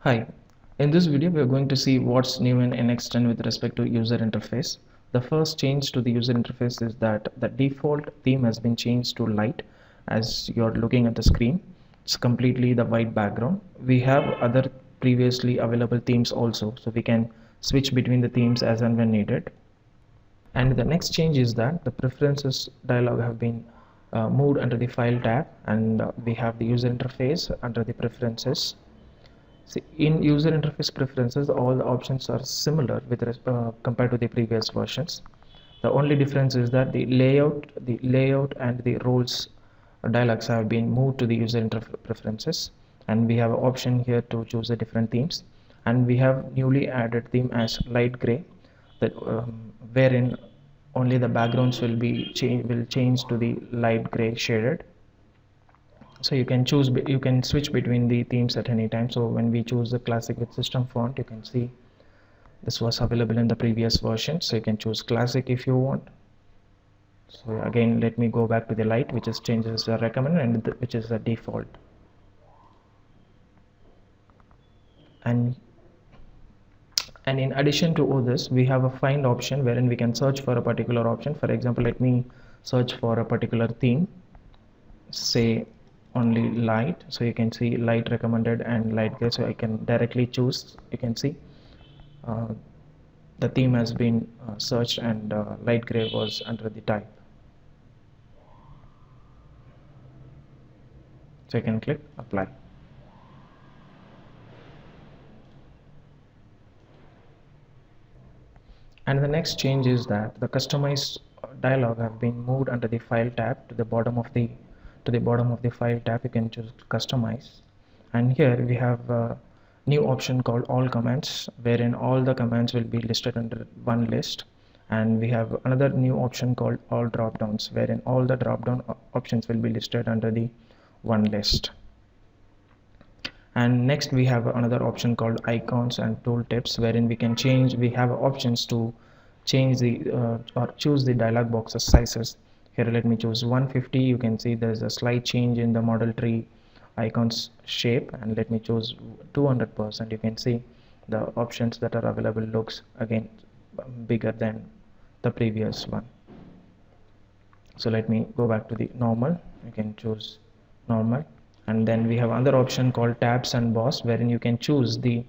Hi, in this video we are going to see what's new in NX10 with respect to user interface. The first change to the user interface is that the default theme has been changed to light as you're looking at the screen. It's completely the white background. We have other previously available themes also, so we can switch between the themes as and when needed. And the next change is that the preferences dialog have been moved under the file tab, and we have the user interface under the preferences. See, in user interface preferences, all the options are similar compared to the previous versions. The only difference is that the layout and the roles dialogues have been moved to the user interface preferences, and we have an option here to choose the different themes. And we have newly added theme as light gray, that wherein only the backgrounds will change to the light gray shaded. So you can switch between the themes at any time. So when we choose the classic with system font, you can see this was available in the previous version, so you can choose classic if you want. So again, let me go back to the light, which is changes the recommended, and which is the default. And in addition to all this, we have a find option wherein we can search for a particular option. For example, let me search for a particular theme, say only light. So you can see light recommended and light gray, so I can directly choose. You can see the theme has been searched, and light gray was under the type. So you can click apply. And the next change is that the customized dialog have been moved under the file tab to the bottom of the file tab. You can choose customize, and here we have a new option called all commands, wherein all the commands will be listed under one list. And we have another new option called all drop downs, wherein all the drop down options will be listed under the one list. And next we have another option called icons and tooltips, wherein we have options to change the or choose the dialog boxes sizes. Here let me choose 150. You can see there's a slight change in the model tree icons shape, and let me choose 200%. You can see the options that are available looks again bigger than the previous one. So let me go back to the normal. You can choose normal, and then we have another option called tabs and boss, wherein you can choose the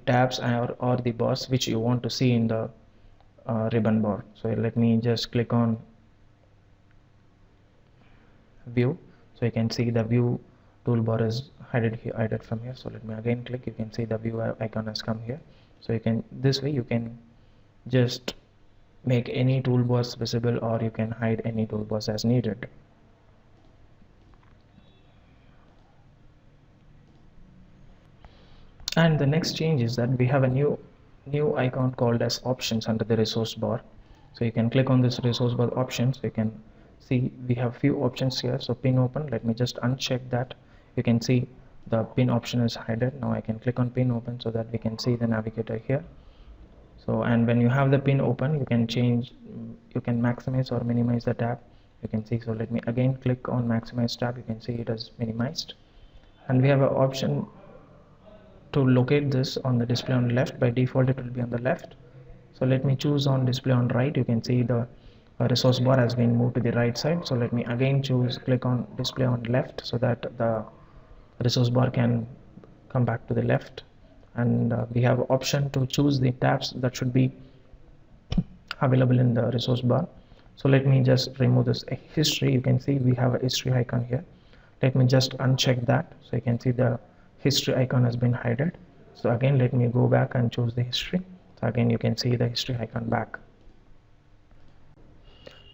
tabs or the boss which you want to see in the ribbon bar. So let me just click on view. So you can see the view toolbar is hidden from here. So let me again click. You can see the view icon has come here. So you can, this way you can just make any toolbars visible, or you can hide any toolbars as needed. And the next change is that we have a new icon called as options under the resource bar. So you can click on this resource bar options. You can see we have few options here. So pin open, let me just uncheck that. You can see the pin option is hidden. Now I can click on pin open so that we can see the navigator here. So, and when you have the pin open, you can maximize or minimize the tab. You can see. So let me again click on maximize tab. You can see it is minimized, and we have an option to locate this on the display on left. By default it will be on the left, so let me choose on display on right. You can see the resource bar has been moved to the right side. So let me again click on display on left so that the resource bar can come back to the left. And we have option to choose the tabs that should be available in the resource bar. So let me just remove this history. You can see we have a history icon here. Let me just uncheck that, so you can see the history icon has been hidden. So again let me go back and choose the history. So again you can see the history icon back.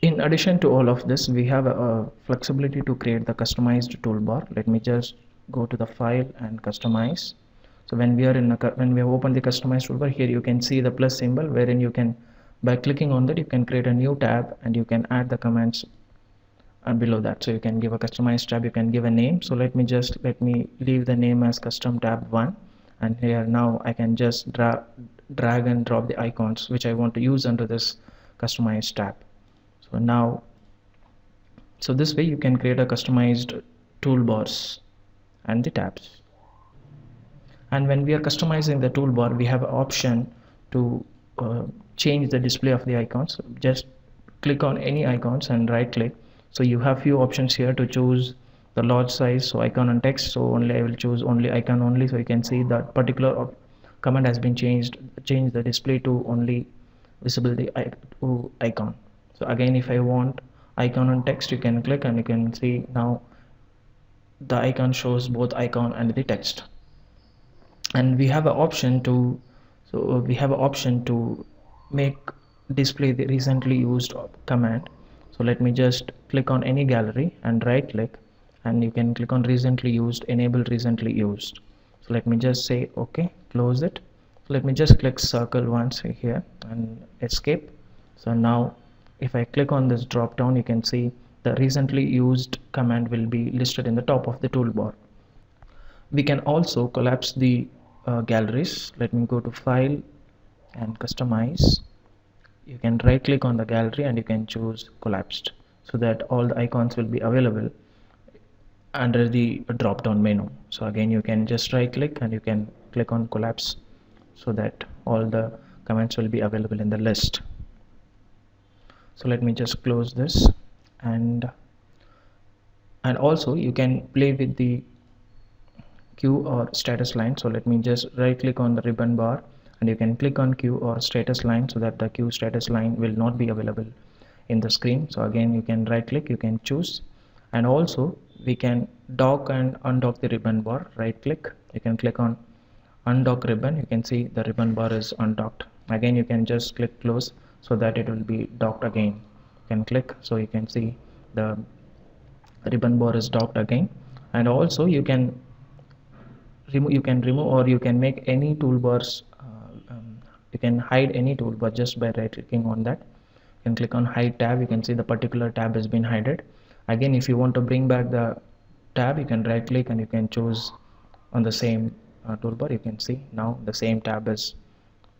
In addition to all of this, we have a flexibility to create the customized toolbar. Let me just go to the file and customize. So when we have opened the customized toolbar, here you can see the plus symbol, wherein you can, by clicking on that, you can create a new tab and you can add the commands below that. So you can give a customized tab, you can give a name. So let me leave the name as custom tab 1, and here now I can just drag and drop the icons which I want to use under this customized tab. So this way you can create a customized toolbars and the tabs. And when we are customizing the toolbar, we have an option to change the display of the icons. Just click on any icons and right click. So you have few options here to choose the large size, so icon and text. So only I will choose only icon only, so you can see that particular command has been changed. Change the display to only visible the icon. So again, if I want icon and text, you can click and you can see now the icon shows both icon and the text. And we have an option to make display the recently used command. So let me just click on any gallery and right click, and you can click on recently used, enable recently used. So let me just say okay, close it. So let me just click circle once here and escape. So now if I click on this drop down, you can see the recently used command will be listed in the top of the toolbar. We can also collapse the galleries. Let me go to file and customize. You can right click on the gallery and you can choose collapsed, so that all the icons will be available under the drop down menu. So again, you can just right click and you can click on collapse, so that all the comments will be available in the list. So let me just close this, and also you can play with the queue or status line. So let me just right click on the ribbon bar and you can click on queue or status line, so that the queue status line will not be available in the screen. So again, you can right click, you can choose, and also we can dock and undock the ribbon bar. Right click, you can click on undock ribbon, you can see the ribbon bar is undocked. Again, you can just click close, so that it will be docked again. You can click, so you can see the ribbon bar is docked again. And also you can remove or you can make any toolbars. You can hide any toolbar just by right clicking on that. You can click on hide tab, you can see the particular tab has been hidden. Again, if you want to bring back the tab, you can right click and you can choose on the same toolbar. You can see now the same tab is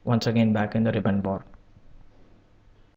once again back in the ribbon bar.